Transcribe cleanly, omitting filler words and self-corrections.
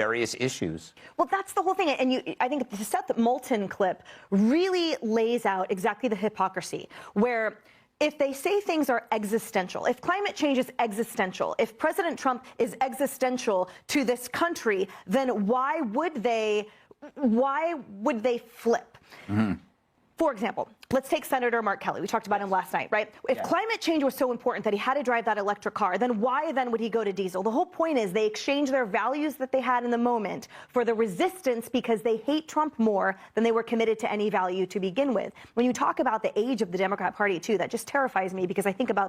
various issues. Well, that's the whole thing. And I think the Seth Moulton clip really lays out exactly the hypocrisy, where if they say things are existential, if climate change is existential, if President Trump is existential to this country, then why would they flip? Mm-hmm. For example, let's take Senator Mark Kelly. We talked about him last night, right? If climate change was so important that he had to drive that electric car, then why then would he go to diesel? The whole point is they exchange their values that they had in the moment for the resistance because they hate Trump more than they were committed to any value to begin with. When you talk about the age of the Democrat Party, too, that just terrifies me because I think about